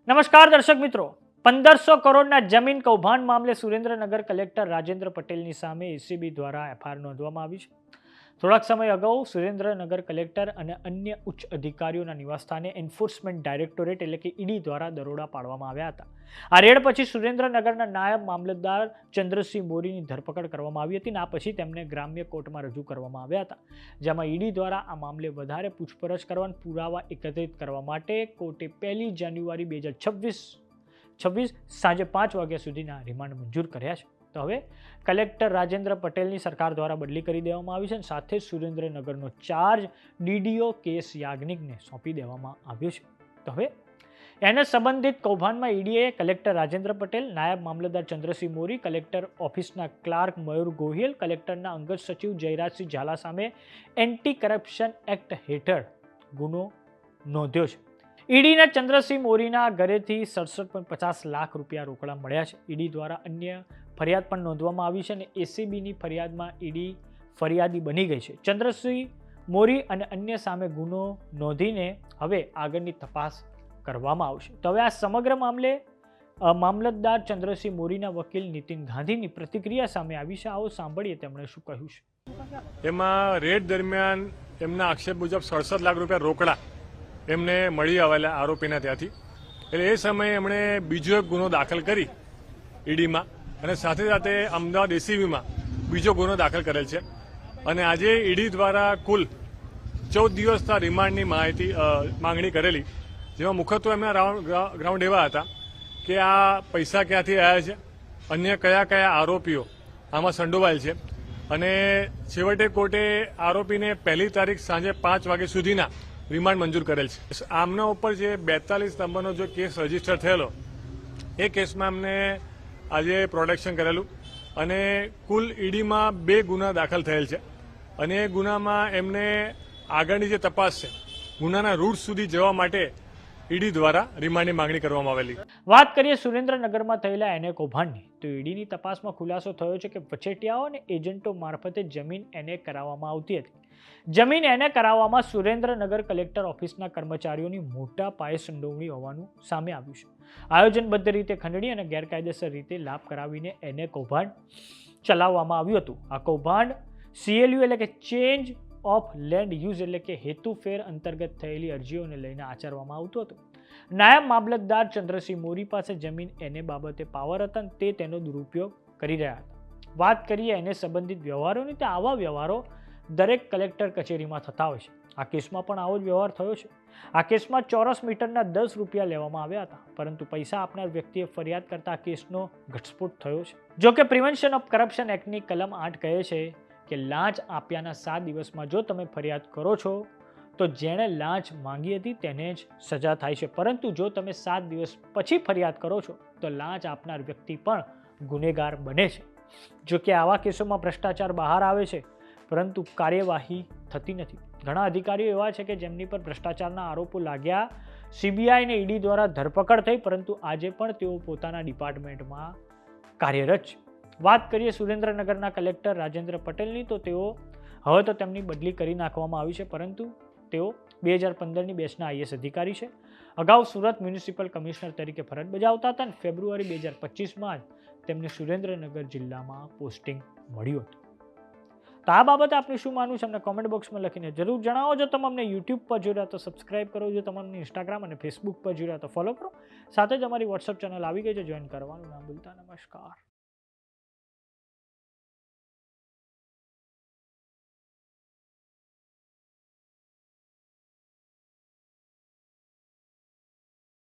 નમસ્કાર દર્શક મિત્રો, 1500 કરોડના જમીન કૌભાંડ મામલે સુરેન્દ્રનગર કલેક્ટર રાજેન્દ્ર પટેલની સામે એસીબી દ્વારા એફઆઈઆર નોંધવામાં આવી છે. થોડાક સમય અગાઉ સુરેન્દ્રનગર કલેક્ટર અને અન્ય ઉચ્ચ અધિકારીઓના નિવાસસ્થાને એન્ફોર્સમેન્ટ ડાયરેક્ટોરેટ એટલે કે ઈડી દ્વારા દરોડા પાડવામાં આવ્યા હતા. આ રેડ પછી સુરેન્દ્રનગરના નાયબ મામલતદાર ચંદ્રસિંહ મોરીની ધરપકડ કરવામાં આવી હતી અને આ પછી તેમને ગ્રામ્ય કોર્ટમાં રજૂ કરવામાં આવ્યા હતા, જેમાં ઈડી દ્વારા આ મામલે વધારે પૂછપરછ કરવા અને પુરાવા એકત્રિત કરવા માટે કોર્ટે 1 જાન્યુઆરી 2026 સાંજે 5 વાગ્યા સુધીના રિમાન્ડ મંજૂર કર્યા છે. તો હવે કલેક્ટર રાજેન્દ્ર પટેલની સરકાર દ્વારા બદલી કરી દેવામાં આવી છે અને સાથે સુરેન્દ્રનગરનો ચાર્જ ડીડીઓ કેસ યાજ્ઞિકને સોંપી દેવામાં આવ્યો છે. તો હવે એને સંબંધિત કૌભાંડમાં ઈડીએ કલેક્ટર રાજેન્દ્ર પટેલ, નાયબ મામલતદાર ચંદ્રસિંહ મોરી, કલેક્ટર ઓફિસના ક્લાર્ક મયુર ગોહિલ, કલેક્ટરના અંગત સચિવ જયરાજસિંહ ઝાલા સામે એન્ટી કરપ્શન એક્ટ હેઠળ ગુનો નોંધ્યો છે. ઈડીના ચંદ્રસિંહ મોરીના ઘરેથી 67.50 લાખ રૂપિયા રોકડા મળ્યા છે. ઈડી દ્વારા અન્ય ફરિયાદ પણ નોંધવામાં આવી છે અને એસીબીની ફરિયાદમાં ઈડી ફરિયાદી બની ગઈ છે. ચંદ્રસિંહ મોરી અને અન્ય સામે ગુનો નોંધીને હવે આગળની તપાસ કરવામાં આવશે. તો હવે આ સમગ્ર મામલે મામલતદાર ચંદ્રસિંહ મોરીના વકીલ નીતિન ગાંધીની પ્રતિક્રિયા સામે આવી છે. આવો સાંભળીએ તેમણે શું કહ્યું છે. એમાં રેડ દરમિયાન એમના આક્ષેપ મુજબ 67 લાખ રૂપિયા રોકડા એમને મળી આવેલા આરોપીના ત્યાંથી. એટલે એ સમયે એમણે બીજો એક ગુનો દાખલ કરી ઈડીમાં અને સાથે સાથે અમદાવાદ એસીબીમાં બીજો ગુનો દાખલ કરેલ છે. અને આજે ઈડી દ્વારા કુલ 14 દિવસના રિમાન્ડની માંગણી કરેલી, જેમાં મુખ્યત્વે એમના ગ્રાઉન્ડ એવા હતા કે આ પૈસા ક્યાંથી આવ્યા છે, અન્ય કયા કયા આરોપીઓ આમાં સંડોવાયેલ છે. અને છેવટે કોર્ટે આરોપીને 1 તારીખ સાંજે 5 વાગ્યા સુધીના રિમાન્ડ મંજૂર કરેલ છે. આમના ઉપર જે 42 નંબરનો જે કેસ રજીસ્ટર થયેલો એ કેસમાં અમને આજે પ્રોટેક્શન કરેલું અને કુલ ઈડીમાં 2 ગુના દાખલ થયેલ છે. અને એ ગુનામાં એમને આગળની જે તપાસ છે, ગુનાના રૂટ સુધી જવા માટે ઈડી દ્વારા રિમાન્ડની માંગણી કરવામાં આવેલી. વાત કરીએ સુરેન્દ્રનગરમાં થયેલા એને કૌભાંડની, તો ઈડીની તપાસમાં ખુલાસો થયો છે કે વચેટિયાઓ અને એજન્ટો મારફતે જમીન એને કરાવવામાં આવતી હતી. જમીન એને કરાવવામાં સુરેન્દ્રનગર કલેક્ટર ઓફિસના કર્મચારીઓની મોટા પાયે સંડોવણી હોવાનું સામે આવ્યું છે. આયોજનબદ્ધ રીતે ખંડણી અને ગેરકાયદેસર રીતે લાભ કરાવીને એને કૌભાંડ ચલાવવામાં આવ્યું હતું. આ કૌભાંડ CLU એટલે કે ચેન્જ ઓફ લેન્ડ યુઝ એટલે કે હેતુફેર અંતર્ગત થયેલી અરજીઓને લઈને આચરવામાં આવતું હતું. નાયબ મામલતદાર ચંદ્રસિંહ મોરી પાસે જમીન એને બાબતે પાવર હતા અને તે તેનો દુરુપયોગ કરી રહ્યા હતા. વાત કરીએ એને સંબંધિત વ્યવહારોની, તો આવા વ્યવહારો દરેક કલેક્ટર કચેરીમાં થતા હોય છે. આ કેસમાં પણ આવો જ વ્યવહાર થયો છે. આ કેસમાં ચોરસ મીટરના 10 રૂપિયા લેવામાં આવ્યા હતા, પરંતુ પૈસા આપનાર વ્યક્તિએ ફરિયાદ કરતા કેસનો ઘટસ્ફોટ થયો છે. જો કે પ્રિવેન્શન ઓફ કરપ્શન એક્ટની કલમ 8 કહે છે કે લાંચ આપ્યાના 7 દિવસમાં જો તમે ફરિયાદ કરો છો તો જેણે લાંચ માંગી હતી તેને જ સજા થાય છે, પરંતુ જો તમે 7 દિવસ પછી ફરિયાદ કરો છો તો લાંચ આપનાર વ્યક્તિ પણ ગુનેગાર બને છે. જો કે આવા કેસોમાં ભ્રષ્ટાચાર બહાર આવે છે પરંતુ કાર્યવાહી થતી નથી. ઘણા અધિકારીઓ એવા છે કે જેમની પર ભ્રષ્ટાચારના આરોપો લાગ્યા, CBI અને ઈડી દ્વારા ધરપકડ થઈ, પરંતુ આજે પણ તેઓ પોતાના ડિપાર્ટમેન્ટમાં કાર્યરત છે. વાત કરીએ સુરેન્દ્રનગરના કલેક્ટર રાજેન્દ્ર પટેલની, તો તેઓ હવે તો તેમની બદલી કરી નાખવામાં આવી છે, પરંતુ તેઓ 2015ની બેચના IAS અધિકારી છે. અગાઉ સુરત મ્યુનિસિપલ કમિશનર તરીકે ફરજ બજાવતા હતા અને ફેબ્રુઆરી 2025માં જ તેમને સુરેન્દ્રનગર જિલ્લામાં પોસ્ટિંગ મળ્યું હતું. તો આ બાબતે આપનું શું માનવું છે અમને કોમેન્ટ બોક્સમાં લખીને જરૂર જણાવો. જો તમે અમને યુટ્યુબ પર જોઈ રહ્યા તો સબસ્ક્રાઇબ કરો, જો તમે અમને ઇન્સ્ટાગ્રામ અને ફેસબુક પર જોઈ રહ્યા તો ફોલો કરો. સાથે જ અમારી WhatsApp ચેનલ આવી ગઈ છે, જોઈન કરવાનું ના ભૂલતા. નમસ્કાર.